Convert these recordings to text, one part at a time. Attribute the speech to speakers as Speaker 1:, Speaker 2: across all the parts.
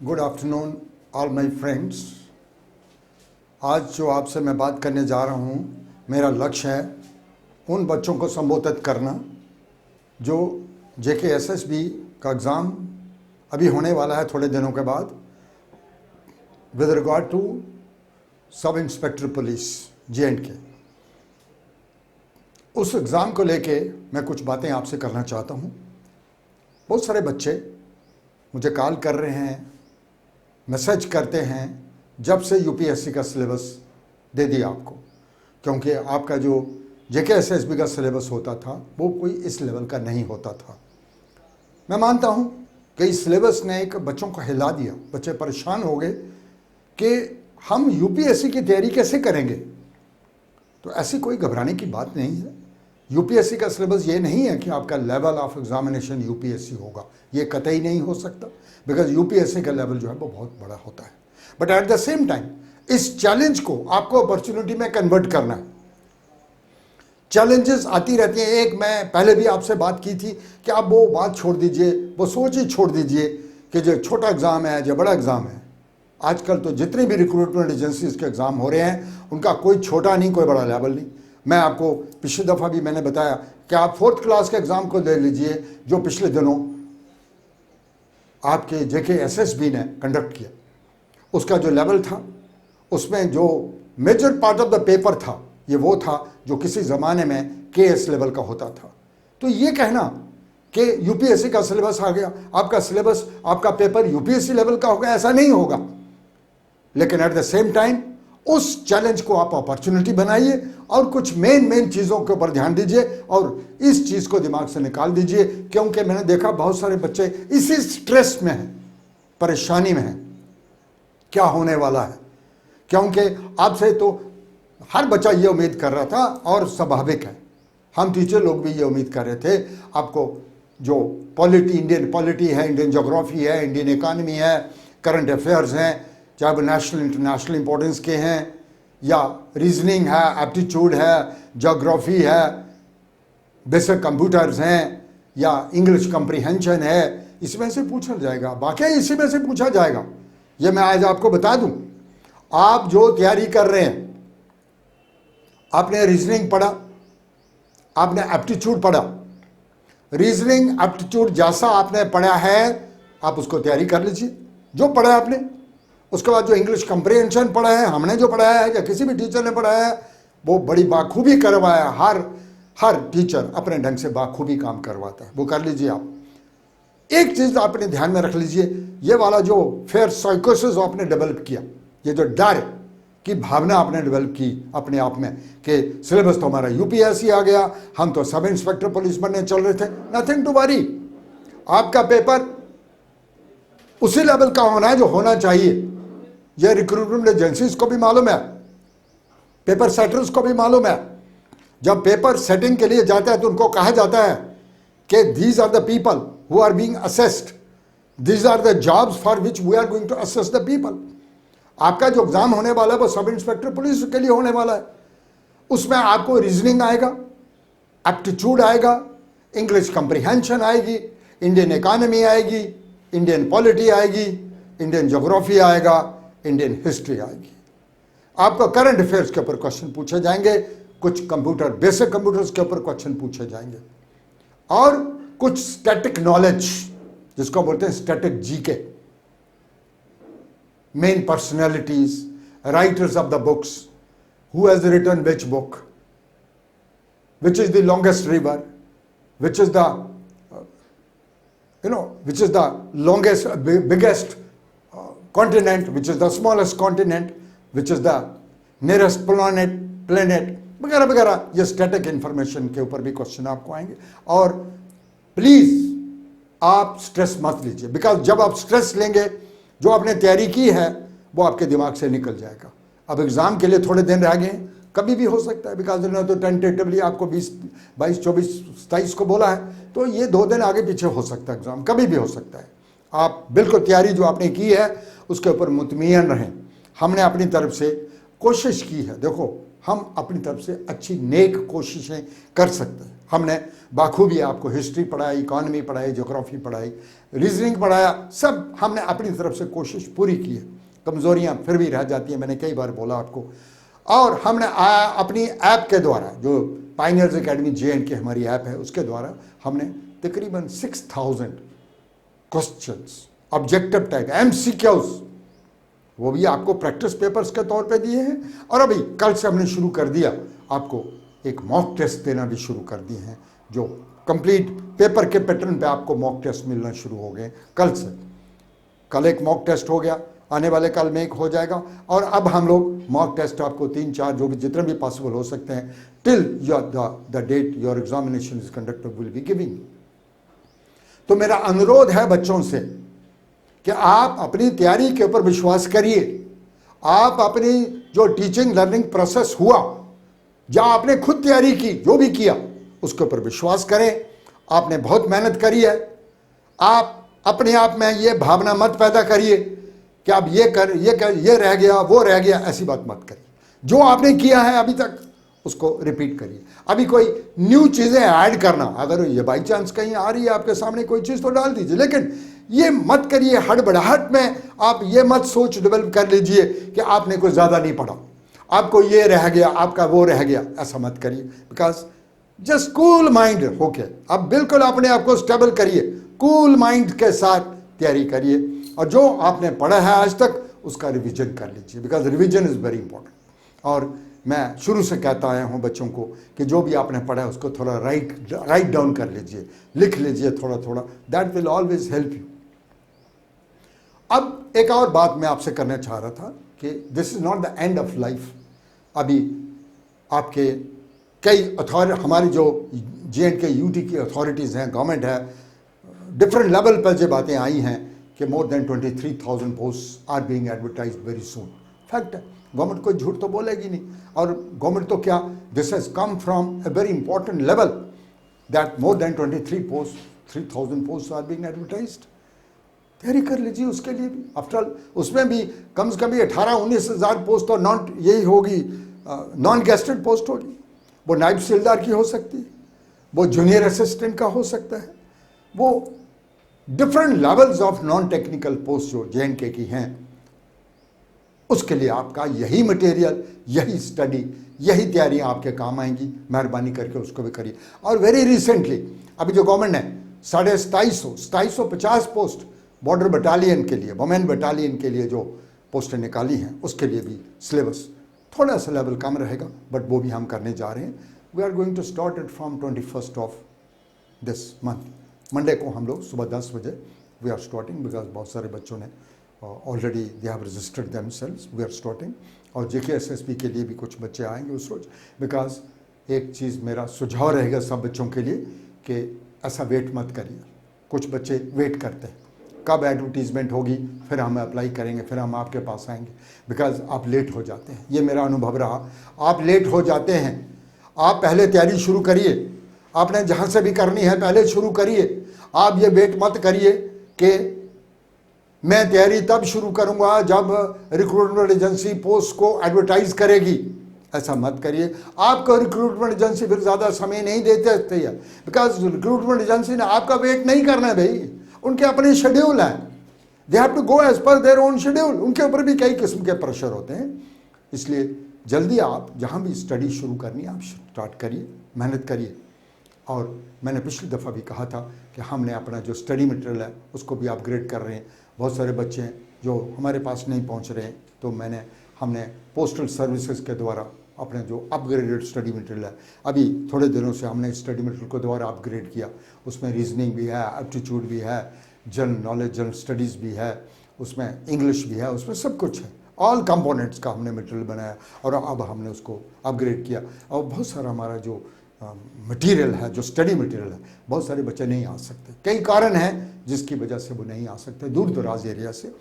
Speaker 1: Good afternoon all my friends. आज जो आपसे मैं बात करने जा रहा हूँ, मेरा लक्ष्य है उन बच्चों को संबोधित करना जो JKSSB का एग्ज़ाम अभी होने वाला है थोड़े दिनों के बाद, with regard to sub inspector police J&K। उस एग्ज़ाम को लेके मैं कुछ बातें आपसे करना चाहता हूँ। बहुत सारे बच्चे मुझे कॉल कर रहे हैं, मैसेज करते हैं जब से UPSC का सिलेबस दे दिया आपको, क्योंकि आपका जो JKSSB का सिलेबस होता था वो कोई इस लेवल का नहीं होता था। मैं मानता हूँ कि इस सिलेबस ने एक बच्चों को हिला दिया, बच्चे परेशान हो गए कि हम UPSC की तैयारी कैसे करेंगे। तो ऐसी कोई घबराने की बात नहीं है। UPSC का सिलेबस ये नहीं है कि आपका लेवल ऑफ एग्जामिनेशन UPSC होगा, ये कतई नहीं हो सकता, बिकॉज UPSC का लेवल जो है वो बहुत बड़ा होता है। But at the same time इस चैलेंज को आपको अपॉर्चुनिटी में कन्वर्ट करना है। चैलेंजेस आती रहती हैं। एक मैं पहले भी आपसे बात की थी कि आप वो बात छोड़ दीजिए, वो सोच ही छोड़ दीजिए कि जो छोटा एग्ज़ाम है जो बड़ा एग्ज़ाम है। आजकल तो जितने भी रिक्रूटमेंट एजेंसीज के एग्ज़ाम हो रहे हैं उनका कोई छोटा नहीं, कोई बड़ा लेवल नहीं। मैं आपको पिछली दफ़ा भी मैंने बताया कि आप 4th क्लास के एग्ज़ाम को ले लीजिए जो पिछले दिनों आपके JKSSB ने कंडक्ट किया। उसका जो लेवल था उसमें जो major part of the paper था ये वो था जो किसी ज़माने में KS लेवल का होता था। तो ये कहना कि UPSC का सिलेबस आ गया, आपका सिलेबस, आपका पेपर UPSC लेवल का होगा, ऐसा नहीं होगा। लेकिन एट द सेम टाइम उस चैलेंज को आप अपॉर्चुनिटी बनाइए और कुछ मेन चीज़ों के ऊपर ध्यान दीजिए और इस चीज़ को दिमाग से निकाल दीजिए, क्योंकि मैंने देखा बहुत सारे बच्चे इसी स्ट्रेस में हैं, परेशानी में हैं क्या होने वाला है। क्योंकि आपसे तो हर बच्चा ये उम्मीद कर रहा था और स्वाभाविक है, हम टीचर लोग भी ये उम्मीद कर रहे थे आपको जो पॉलिटी, इंडियन पॉलिटी है, इंडियन जोग्राफी है, इंडियन इकानमी है, करंट अफेयर्स हैं, चाहे वो नेशनल इंटरनेशनल इंपॉर्टेंस के हैं या रीजनिंग है, एप्टीट्यूड है, जोग्राफी है, बेसिक कंप्यूटर्स हैं या इंग्लिश कम्प्रीहेंशन है, इसमें से पूछा जाएगा। वाकई इसी में से पूछा जाएगा, ये मैं आज आपको बता दूं। आप जो तैयारी कर रहे हैं, आपने रीजनिंग पढ़ा, आपने एप्टीट्यूड पढ़ा, रीजनिंग एप्टीट्यूड जैसा आपने पढ़ा है आप उसको तैयारी कर लीजिए जो पढ़ा है आपने। उसके बाद जो इंग्लिश कम्प्रीहेंशन पढ़ा है, हमने जो पढ़ाया है या किसी भी टीचर ने पढ़ाया है, वो बड़ी बाखूबी करवाया। हर टीचर अपने ढंग से बाखूबी काम करवाता है, वो कर लीजिए आप। एक चीज़ आपने ध्यान में रख लीजिए, ये वाला जो फेयर साइकोसिस आपने डेवलप किया, ये जो डर की भावना आपने डेवलप की अपने आप में कि सिलेबस तो हमारा UPSC आ गया, हम तो सब इंस्पेक्टर पुलिस बनने चल रहे थे। नथिंग टू वरी, आपका पेपर उसी लेवल का होना है जो होना चाहिए। यह रिक्रूटमेंट एजेंसीज को भी मालूम है, पेपर सेटर्स को भी मालूम है। जब पेपर सेटिंग के लिए जाता है तो उनको कहा जाता है कि these are the people who are being assessed, these are the jobs for which we are going to assess the people. आपका जो एग्जाम होने वाला है वो सब इंस्पेक्टर पुलिस के लिए होने वाला है। उसमें आपको रीजनिंग आएगा, एप्टीट्यूड आएगा, इंग्लिश कम्प्रीहेंशन आएगी, इंडियन इकानमी आएगी, इंडियन पॉलिटी आएगी, इंडियन ज्योग्राफी आएगा, इंडियन हिस्ट्री आएगी। आपको करंट अफेयर्स के ऊपर क्वेश्चन पूछे जाएंगे, कुछ कंप्यूटर, बेसिक कंप्यूटर्स के ऊपर क्वेश्चन पूछे जाएंगे और कुछ स्टैटिक नॉलेज जिसको बोलते हैं static GK, main personalities, writers of the books, who has written which book, which is the longest river, which is the which is the longest biggest continent, which is the smallest continent, which is the nearest planet वगैरह वगैरह। ये static information के ऊपर भी question आपको आएंगे। और please आप स्ट्रेस मत लीजिए, बिकॉज जब आप स्ट्रेस लेंगे जो आपने तैयारी की है वो आपके दिमाग से निकल जाएगा। अब एग्ज़ाम के लिए थोड़े दिन रह गए, कभी भी हो सकता है, बिकॉज उन्होंने तो टेंटेटिवली आपको 20, 22, 24, 27 को बोला है, तो ये 2 दिन आगे पीछे हो सकता है, एग्ज़ाम कभी भी हो सकता है। आप बिल्कुल तैयारी जो आपने की है उसके ऊपर मुतमईन रहें। हमने अपनी तरफ से कोशिश की है, देखो हम अपनी तरफ से अच्छी नेक कोशिशें कर सकते हैं, हमने बाखूबी आपको हिस्ट्री पढ़ाई, इकॉनमी पढ़ाई, ज्योग्राफी पढ़ाई, रीजनिंग पढ़ाया, सब हमने अपनी तरफ से कोशिश पूरी की है। कमज़ोरियाँ फिर भी रह जाती हैं, मैंने कई बार बोला आपको। और हमने अपनी ऐप के द्वारा, जो पायनियर्स एकेडमी JNK हमारी ऐप है, उसके द्वारा हमने तकरीबन 6000 क्वेश्चंस ऑब्जेक्टिव टाइप MCQs वो भी आपको प्रैक्टिस पेपर्स के तौर पे दिए हैं। और अभी कल से हमने शुरू कर दिया, आपको एक मॉक टेस्ट देना भी शुरू कर दिए हैं, जो कंप्लीट पेपर के पैटर्न पे आपको मॉक टेस्ट मिलना शुरू हो गए कल से। कल एक मॉक टेस्ट हो गया, आने वाले कल में एक हो जाएगा। और अब हम लोग मॉक टेस्ट आपको 3-4 जो भी जितने भी पॉसिबल हो सकते हैं till the date your examination is conducted will be giving. तो मेरा अनुरोध है बच्चों से कि आप अपनी तैयारी के ऊपर विश्वास करिए। आप अपनी जो टीचिंग लर्निंग प्रोसेस हुआ, जहाँ आपने खुद तैयारी की, जो भी किया उसके ऊपर विश्वास करें। आपने बहुत मेहनत करी है। आप अपने आप में ये भावना मत पैदा करिए कि आप ये रह गया, वो रह गया, ऐसी बात मत करिए। जो आपने किया है अभी तक उसको रिपीट करिए। अभी कोई न्यू चीज़ें ऐड करना, अगर ये बाई चांस कहीं आ रही है आपके सामने कोई चीज़ तो डाल दीजिए, लेकिन ये मत करिए हड़बड़ाहट में। आप ये मत सोच डेवलप कर लीजिए कि आपने कोई ज़्यादा नहीं पढ़ा, आपको ये रह गया, आपका वो रह गया, ऐसा मत करिए। बिकॉज जस्ट कूल माइंड होके आप बिल्कुल अपने आप को स्टेबल करिए, कूल माइंड के साथ तैयारी करिए, और जो आपने पढ़ा है आज तक उसका रिवीजन कर लीजिए, because revision is very important. और मैं शुरू से कहता आया हूँ बच्चों को कि जो भी आपने पढ़ा है उसको थोड़ा राइट डाउन कर लीजिए, लिख लीजिए थोड़ा थोड़ा, that will always help you. अब एक और बात मैं आपसे करना चाह रहा था कि this is not the end of life. अभी आपके कई हमारी जो JNK UT की अथॉरिटीज़ हैं, गवर्नमेंट है, डिफरेंट लेवल पर जो बातें आई हैं कि more than 23,000 post are being advertised very soon. Fact है, गवर्नमेंट कोई झूठ तो बोलेगी नहीं। और गवर्नमेंट तो क्या, this has come from a very important level that more than 3,000 post are being advertised. तैयारी कर लीजिए उसके लिए भी। आफ्टर ऑल उसमें भी कम से कम 18-19 हज़ार पोस्ट तो यही होगी, नॉन गेस्टेड पोस्ट होगी। वो नायब तहसीलदार की हो सकती है, वो जूनियर असिस्टेंट का हो सकता है, वो different levels of non technical post जो JNK की हैं, उसके लिए आपका यही मटेरियल, यही स्टडी, यही तैयारियाँ आपके काम आएंगी। मेहरबानी करके उसको भी करिए। और वेरी रिसेंटली अभी जो गवर्नमेंट ने 2750 पोस्ट बॉर्डर बटालियन के लिए, वुमेन बटालियन के लिए जो पोस्टें निकाली हैं, उसके लिए भी सिलेबस थोड़ा सा लेवल कम रहेगा, बट वो भी हम करने जा रहे हैं। We are going to start it from 21 of this month. Monday को हम लोग सुबह 10 बजे वी आर स्टार्टिंग, बिकॉज बहुत सारे बच्चों ने already they have registered themselves. We are starting. और JK SSB के लिए भी कुछ बच्चे आएंगे उस रोज। बिकॉज एक चीज़ मेरा सुझाव रहेगा सब बच्चों के लिए कि ऐसा वेट मत करिए। कुछ बच्चे वेट करते हैं कब एडवर्टीजमेंट होगी, फिर हम अप्लाई करेंगे, फिर हम आपके पास आएंगे, बिकॉज आप लेट हो जाते हैं। ये मेरा अनुभव रहा, आप लेट हो जाते हैं। आप पहले तैयारी शुरू करिए, आपने जहाँ से भी करनी है पहले शुरू करिए। आप ये वेट मत करिए कि मैं तैयारी तब शुरू करूँगा जब रिक्रूटमेंट एजेंसी पोस्ट को एडवर्टाइज करेगी। ऐसा मत करिए। आपको रिक्रूटमेंट एजेंसी फिर ज़्यादा समय नहीं देते है, बिकॉज रिक्रूटमेंट एजेंसी ने आपका वेट नहीं करना है भाई। उनके अपने शेड्यूल हैं, they have to go as per their own schedule. उनके ऊपर भी कई किस्म के प्रेशर होते हैं। इसलिए जल्दी आप जहाँ भी स्टडी शुरू करनी है आप स्टार्ट करिए, मेहनत करिए। और मैंने पिछली दफ़ा भी कहा था कि हमने अपना जो स्टडी मटेरियल है उसको भी अपग्रेड कर रहे हैं। बहुत सारे बच्चे हैं जो हमारे पास नहीं पहुँच रहे हैं, तो हमने पोस्टल सर्विसेज के द्वारा अपने जो अपग्रेडेड स्टडी मटेरियल है, अभी थोड़े दिनों से हमने स्टडी मटेरियल को दोबारा अपग्रेड किया। उसमें रीजनिंग भी है, एप्टीट्यूड भी है, जनरल नॉलेज, जनरल स्टडीज़ भी है, उसमें इंग्लिश भी है, उसमें सब कुछ है। ऑल कंपोनेंट्स का हमने मटेरियल बनाया और अब हमने उसको अपग्रेड किया। और बहुत सारा हमारा जो मटेरियल है, जो स्टडी मटेरियल है, बहुत सारे बच्चे नहीं आ सकते। कई कारण हैं जिसकी वजह से वो नहीं आ सकते दूर दराज एरिया से,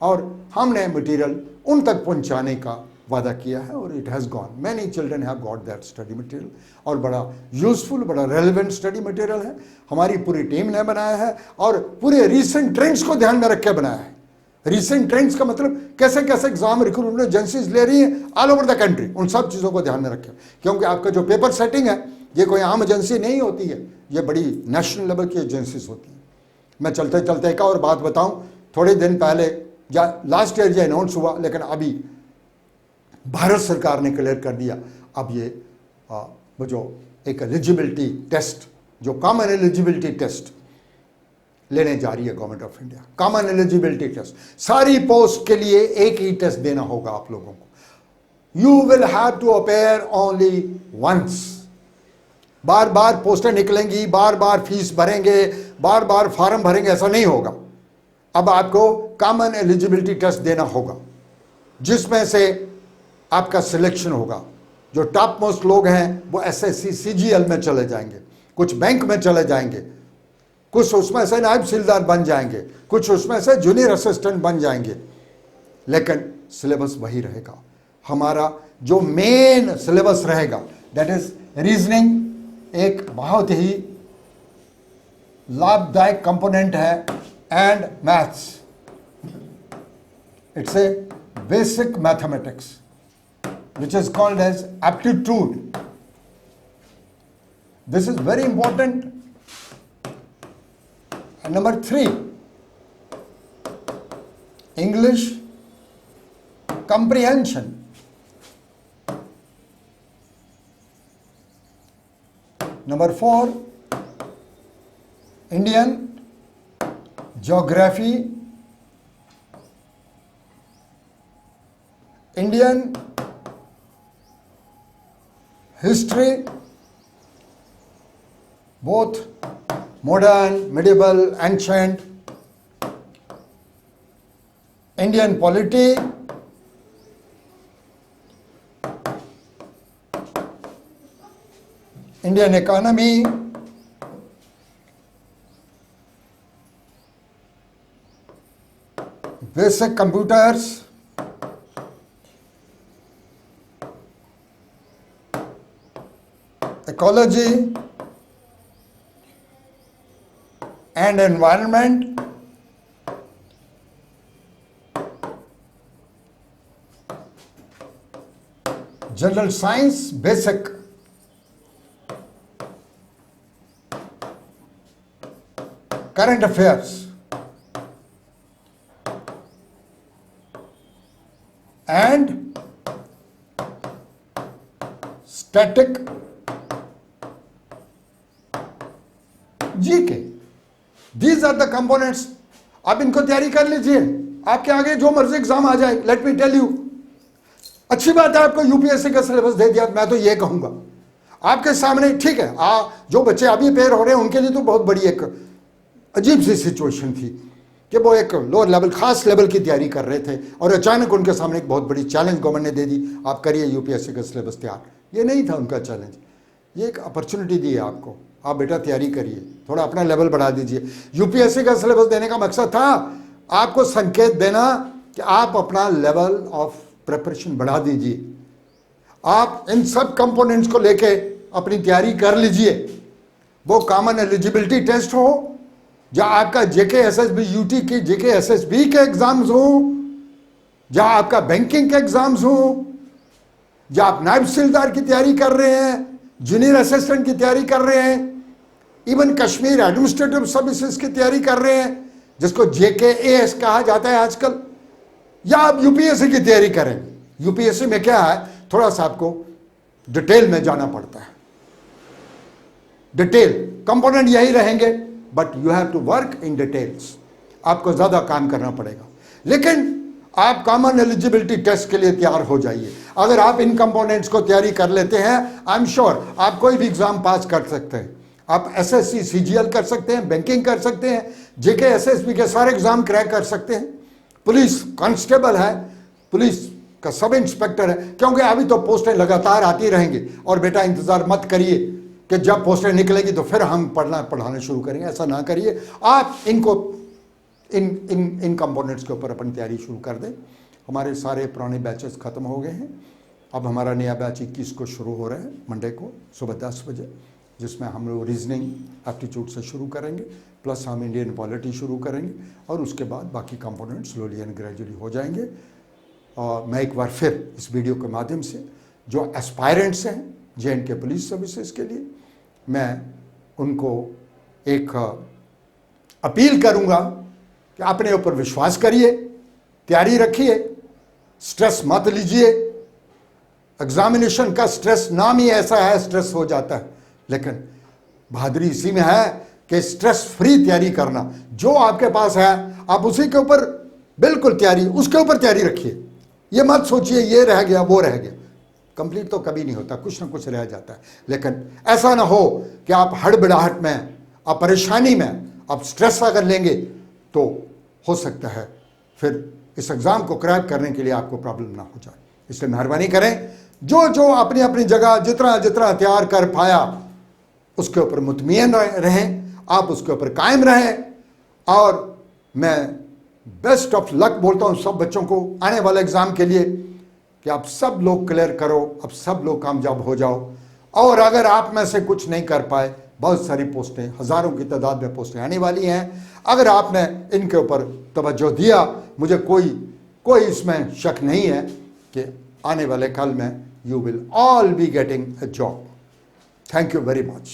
Speaker 1: और हमने मटेरियल उन तक पहुंचाने का वादा किया है और it has gone. Many children have got that study material, और बड़ा यूजफुल, बड़ा रेलिवेंट स्टडी मटेरियल है। हमारी पूरी टीम ने बनाया है और पूरे रीसेंट ट्रेंड्स को ध्यान में रख के बनाया है। रीसेंट ट्रेंड्स का मतलब कैसे कैसे एग्जाम रिक्रूटमेंट एजेंसीज ले रही हैं ऑल ओवर द कंट्री, उन सब चीज़ों को ध्यान में रखें। क्योंकि आपका जो पेपर सेटिंग है, ये कोई आम एजेंसी नहीं होती है, ये बड़ी नेशनल लेवल की एजेंसीज होती हैं। मैं चलते चलते एक और बात बताऊं, थोड़े दिन पहले या लास्ट ईयर ये अनाउंस हुआ, लेकिन अभी भारत सरकार ने क्लियर कर दिया, अब ये वो जो एक एलिजिबिलिटी टेस्ट, जो कॉमन एलिजिबिलिटी टेस्ट लेने जा रही है government of India. Common eligibility test, सारी पोस्ट के लिए एक ही टेस्ट देना होगा आप लोगों को। You will have to appear only once. बार बार पोस्टें निकलेंगी, बार बार फीस भरेंगे, बार बार फॉर्म भरेंगे, ऐसा नहीं होगा। अब आपको कॉमन एलिजिबिलिटी टेस्ट देना होगा, जिसमें से आपका सिलेक्शन होगा। जो टॉप मोस्ट लोग हैं वो एसएससी सीजीएल में चले जाएंगे, कुछ बैंक में चले जाएंगे, कुछ उसमें से नायब तहसीलदार बन जाएंगे, कुछ उसमें से जूनियर असिस्टेंट बन जाएंगे, लेकिन सिलेबस वही रहेगा। हमारा जो मेन सिलेबस रहेगा दैट इज रीजनिंग, एक बहुत ही लाभदायक कंपोनेंट है, and maths, it's a basic mathematics which is called as aptitude. This is very important. And number 3, English comprehension. Number 4, Indian geography, Indian history, both modern, medieval, ancient, Indian polity, Indian economy, basic computers, ecology and environment, general science basic, current affairs, and static GK. These are the components. आप इनको तैयारी कर लीजिए, आपके आगे जो मर्जी exam आ जाए, लेट मी टेल यू। अच्छी बात है आपको यूपीएससी का सिलेबस दे दिया। मैं तो ये कहूंगा आपके सामने, ठीक है, जो बच्चे अभी पेयर हो रहे हैं उनके लिए तो बहुत बड़ी एक अजीब सी सिचुएशन थी कि वो एक लोअर लेवल, खास लेवल की तैयारी कर रहे थे और अचानक उनके सामने एक बहुत बड़ी चैलेंज गवर्नमेंट ने दे दी, आप करिए यूपीएससी का सिलेबस तैयार। ये नहीं था उनका चैलेंज, ये एक अपॉर्चुनिटी दी है आपको, आप बेटा तैयारी करिए, थोड़ा अपना लेवल बढ़ा दीजिए। यूपीएससी का सिलेबस देने का मकसद था आपको संकेत देना कि आप अपना लेवल ऑफ प्रिपरेशन बढ़ा दीजिए, आप इन सब कंपोनेंट्स को लेके अपनी तैयारी कर लीजिए। वो कॉमन एलिजिबिलिटी टेस्ट हो, जहां आपका जेके एसएसबी यूटी की जेके एसएसबी के एग्जाम्स हो, जहां आपका बैंकिंग के एग्जाम्स हो, जहां आप नायब तहसीलदार की तैयारी कर रहे हैं, जूनियर असिस्टेंट की तैयारी कर रहे हैं, इवन कश्मीर एडमिनिस्ट्रेटिव सर्विसेज की तैयारी कर रहे हैं, जिसको जेकेएएस कहा जाता है आजकल, या आप यूपीएससी की तैयारी करेंगे। यूपीएससी में क्या है, थोड़ा सा आपको डिटेल में जाना पड़ता है। डिटेल कंपोनेंट यही रहेंगे, but you have to work in details. आपको ज्यादा काम करना पड़ेगा, लेकिन आप कॉमन एलिजिबिलिटी टेस्ट के लिए तैयार हो जाइए। अगर आप इन कंपोनेंट्स को तैयारी कर लेते हैं, आई एम श्योर आप कोई भी एग्जाम पास कर सकते हैं। आप एसएससी सीजीएल कर सकते हैं, बैंकिंग कर सकते हैं, जेके एसएसबी के सारे एग्जाम क्रैक कर सकते हैं। पुलिस कांस्टेबल है, पुलिस का सब इंस्पेक्टर है, क्योंकि अभी तो पोस्टें लगातार आती रहेंगी। और बेटा इंतजार मत करिए कि जब पोस्टें निकलेगी तो फिर हम पढ़ाना शुरू करेंगे, ऐसा ना करिए। आप इनको इन कंपोनेंट्स के ऊपर अपनी तैयारी शुरू कर दें। हमारे सारे पुराने बैचेस ख़त्म हो गए हैं, अब हमारा नया बैच 21 को शुरू हो रहा है, मंडे को सुबह 10 बजे, जिसमें हम लोग रीजनिंग एप्टीट्यूड से शुरू करेंगे, प्लस हम इंडियन पॉलिटी शुरू करेंगे, और उसके बाद बाकी कंपोनेंट्स स्लोली एंड ग्रेजुअली हो जाएंगे। और मैं एक बार फिर इस वीडियो के माध्यम से जो एस्पायरेंट्स हैं जेएंडके पुलिस सर्विसेज के लिए, मैं उनको एक अपील करूंगा कि अपने ऊपर विश्वास करिए, तैयारी रखिए, स्ट्रेस मत लीजिए। एग्जामिनेशन का स्ट्रेस नाम ही ऐसा है, स्ट्रेस हो जाता है, लेकिन बहादुरी इसी में है कि स्ट्रेस फ्री तैयारी करना। जो आपके पास है आप उसी के ऊपर बिल्कुल तैयारी, उसके ऊपर तैयारी रखिए। ये मत सोचिए ये रह गया वो रह गया, कंप्लीट तो कभी नहीं होता, कुछ ना कुछ रह जाता है। लेकिन ऐसा ना हो कि आप हड़बड़ाहट में, आप परेशानी में, आप स्ट्रेस अगर लेंगे तो हो सकता है फिर इस एग्ज़ाम को क्रैक करने के लिए आपको प्रॉब्लम ना हो जाए। इसलिए मेहरबानी करें, जो जो अपनी अपनी जगह जितना जितना तैयार कर पाया उसके ऊपर मुतमईन रहें, आप उसके ऊपर कायम रहें। और मैं बेस्ट ऑफ लक बोलता हूँ सब बच्चों को आने वाले एग्ज़ाम के लिए कि आप सब लोग क्लियर करो, आप सब लोग कामयाब हो जाओ। और अगर आप में से कुछ नहीं कर पाए, बहुत सारी पोस्टें, हज़ारों की तादाद में पोस्टें आने वाली हैं, अगर आपने इनके ऊपर तवज्जो दिया, मुझे कोई इसमें शक नहीं है कि आने वाले कल में you will all be getting a job. Thank you very much.